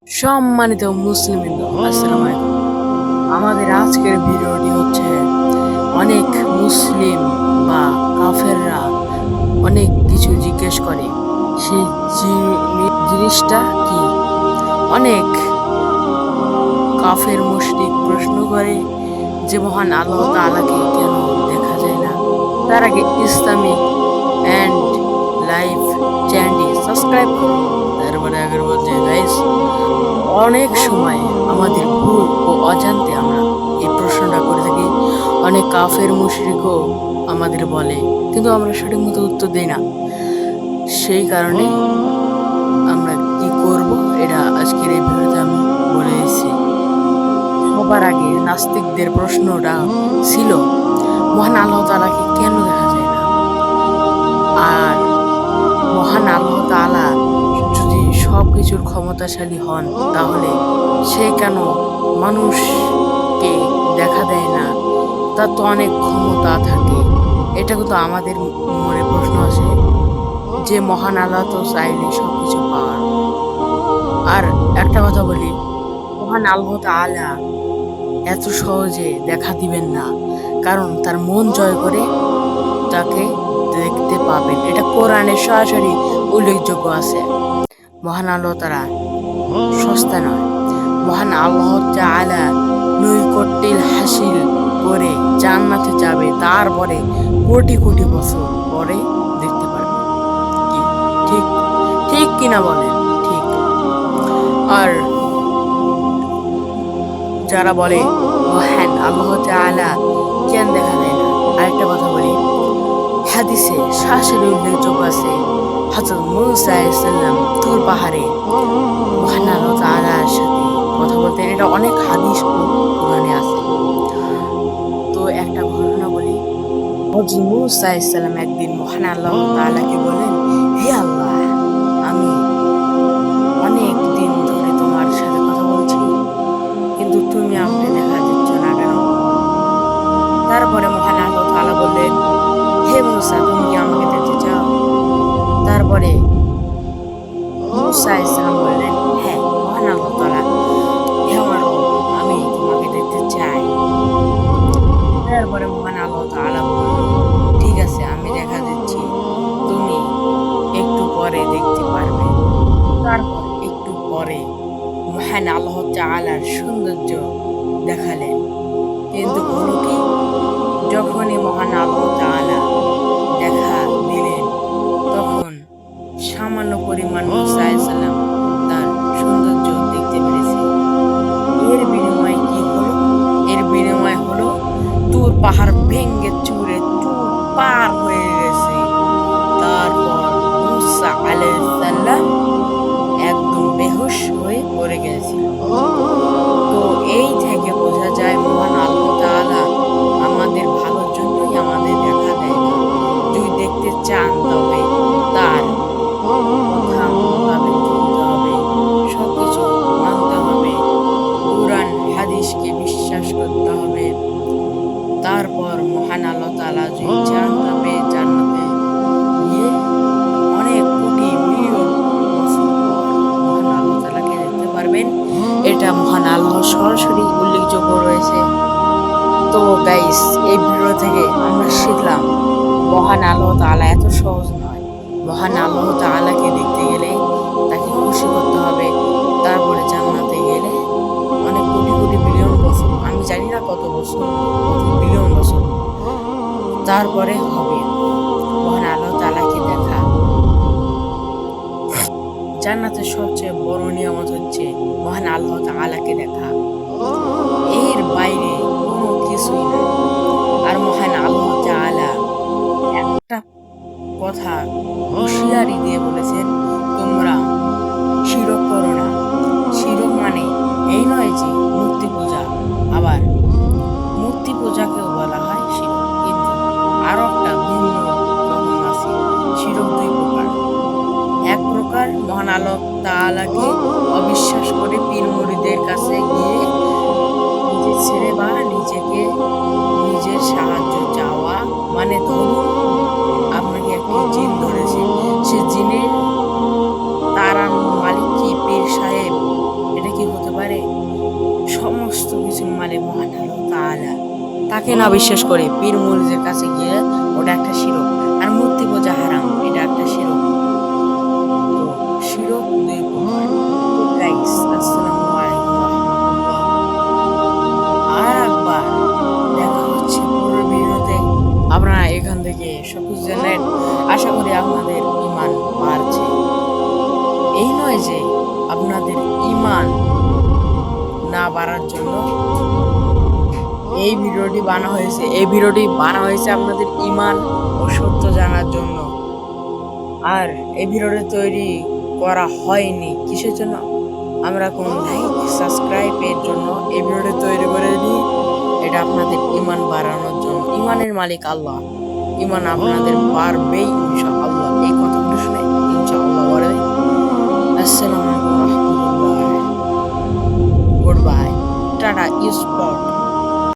সম্মানিত মুসলিম, আসসালামু আলাইকুম। আমাদের আজকের ভিডিওটি হচ্ছে অনেক মুসলিম বা কাফেররা অনেক কিছু জিজ্ঞেস করে, সেই জিনিসটা কি। অনেক কাফের মুশরিক প্রশ্ন করে যে মহান আল্লাহ তাআলাকে কেন দেখা যায় না। তার আগে ইসলামিক অ্যান্ড লাইফ চ্যানেলটি সাবস্ক্রাইব করুন। তারপরে আগে বলছে গাইস, অনেক সময় আমাদের ভুল ও অজান্তে আমরা এই প্রশ্নটা করে থাকি। অনেক কাফের মুশরিকও আমাদের বলে, কিন্তু আমরা সঠিক মতো উত্তর দিই না। সেই কারণে আমরা কি করব, এটা আজকের এই ভিডিওতে আমি বলে দিচ্ছি। সবার আগে নাস্তিকদের প্রশ্নটা ছিল মহান আল্লাহ তাআলাকে কেন দেখা যায় না। আর মহান আল্লাহ তাআলা যদি সব কিছুর ক্ষমতাশালী হন, তাহলে সে কেন মানুষকে দেখা দেয় না? তার তো অনেক ক্ষমতা থাকে। এটা কিন্তু আমাদের মনে প্রশ্ন আসে যে মহান আল্লাহ তো চাইলে সব কিছু পাওয়ার। আর একটা কথা বলি, মহান আল্লাহ তাআলা এত সহজে দেখা দিবেন না, কারণ তার মন জয় করে তাকে দেখতে পাবেন। এটা কোরআনে সরাসরি উল্লেখযোগ্য আছে। মহান আল্লাহ তাআলা সস্তা নয়। মহান আল্লাহ তাআলা নৈকট্যের হাসিল করে জান্নাতে যাবে, তারপরে কোটি কোটি বছর পরে দেখতে পারবে। কি ঠিক ঠিক কিনা বলেন? ঠিক। আর যারা বলে মহান আল্লাহ তাআলা কেন দেখা যায় না, আরেকটা কথা বলি, হাদিসে সরাসরি উল্লেখযোগ্য আছে হযরত মূসা আলাইহিস সালাম তুর পাহাড়ে মহান আল্লাহ তাআলার সাথে কথা বলতেন। এটা অনেক হাদিস কোরআনে আছে। তো একটা ঘটনা বলি, হযরত মূসা আলাইহিস সালাম একদিন মহান আল্লাহ তাআলাকে বলেন, হে আল্লাহ, আমি অনেক দিন ধরে তোমার সাথে কথা বলছি, কিন্তু তুমি আমাকে দেখা দিচ্ছ না কেন? তারপরে মহান আল্লাহ তাআলা বললেন, হে মূসা, তুমি কি আমাকে দেখতে চাও? তারপরে মূসা আলাইহিস সালাম বললেন, হ্যাঁ মহান আল্লাহ তাআলা, হে আমার রব, আমি তোমাকে দেখতে চাই। তারপরে মহান আল্লাহ তাআলা বলল, ঠিক আছে, আমি দেখা দিচ্ছি, তুমি একটু পরে দেখতে পারবে। তারপর একটু পরে মহান আল্লাহ তাআলার সৌন্দর্য দেখালেন। কিন্তু হলো কি, যখনই মহান আল্লাহ তাআলা দেখা দিলেন, তখন সামান্য পরিমাণ মূসা আলাইহিস সালাম তার সৌন্দর্য দেখতে পেরেছে। এর বিনিময়ে কি হলো? এর বিনিময় হলো তুর পাহাড় ভেঙে চুরে তুর পার হয়ে গেছে। তারপর মূসা আলাইহিস সালাম একদম বেহুশ হয়ে পড়ে গেছিল। তো এই থেকে বোঝা যায় মহান আল্লাহ তাআলা আমাদের ভালোর জন্যই আমাদের দেখা দেয় না। যদি দেখতে চান তবে তার কথা মোতাবেক চলতে হবে, সবকিছু মানতে হবে, কোরআন হাদিসকে বিশ্বাস করতে হবে। তারপর মহান আল্লাহ তাআলা যদি চান তবে জান্নাতে গিয়ে অনেক কোটি মিলিয়ন বছর পর মহান আল্লাহ তাআলাকে দেখতে পারবেন। এটা মহান আল্লাহ সরাসরি উল্লেখযোগ্য রয়েছে। তো গাইস, এই ভিডিও থেকে আমরা শিখলাম মহান আল্লাহ তাআলা এত সহজ নয়। মহান আল্লাহ তাআলাকে দেখতে গেলে তাকে খুশি করতে হবে। তারপরে জান্নাতে গেলে অনেক কোটি কোটি বিলিয়ন বছর, আমি জানি না কত বছর, কত বিলিয়ন বছর, তারপরে হবে মহান আল্লাহ তাআলাকে দেখা। জান্নাতের সবচেয়ে বড় নিয়ামত হচ্ছে মহান আল্লাহ তাআলাকে দেখা। এর বাইরে কোনো কিছুই না। আর মহান আল্লাহ তাআলা একটা কথা হুঁশিয়ারি দিয়ে বলেছেন, তোমরা শিরক করো না। শিরক মানে এই নয় যে মূর্তি পূজা, আবার মূর্তি পূজাকেও বলা হয় শিরক, কিন্তু আরো একটা ভিন্ন রকম আছে। শিরক দুই প্রকার। এক প্রকার মহান আল্লাহ তাআলাকে অবিশ্বাস করে পীর মুরিদের কাছে গিয়ে নিজের ছেড়ে বা নিজের সাহায্য চাওয়া, মানে ধরুন আপনাকে একটি জিন ধরেছে, সে জিনের তারার মালিক কি পীর সাহেব, যাকে না বিশ্বাস করে পীর মুরিদের কাছে গিয়ে ওটা একটা শিরক, আর মূর্তি পূজা হারাম এটা একটা শিরক। তো শিরক দুই প্রকার। তো গাইস, আসসালামু আলাইকুম রাহমাতুল্লাহ। আর একবার দেখা হচ্ছে পরের ভিডিওতে। আপনারা এখান থেকে সবকিছু জানেন। আশা করি আপনাদের ঈমান বাড়ছে। এই নয় যে আপনাদের ঈমান না বাড়ার জন্য এই ভিডিওটি বানানো হয়েছে। এই ভিডিওটি বানানো হয়েছে আপনাদের ঈমান ও সত্য জানার জন্য। আর এই ভিডিওটি তৈরি করা হয়নি কিসের জন্য? আমরা কোন লাইক সাবস্ক্রাইবের জন্য এই ভিডিওটি তৈরি করিনি। এটা আপনাদের ঈমান বাড়ানোর জন্য। ঈমানের মালিক আল্লাহ, ঈমান আপনাদের বাড়বেই ইনশাআল্লাহ। এই কথাগুলো শুনে ইনশাআল্লাহ বাড়বে। আসসালামু আলাইকুম ওয়া রাহমাতুল্লাহ। Good bye, tata, spot.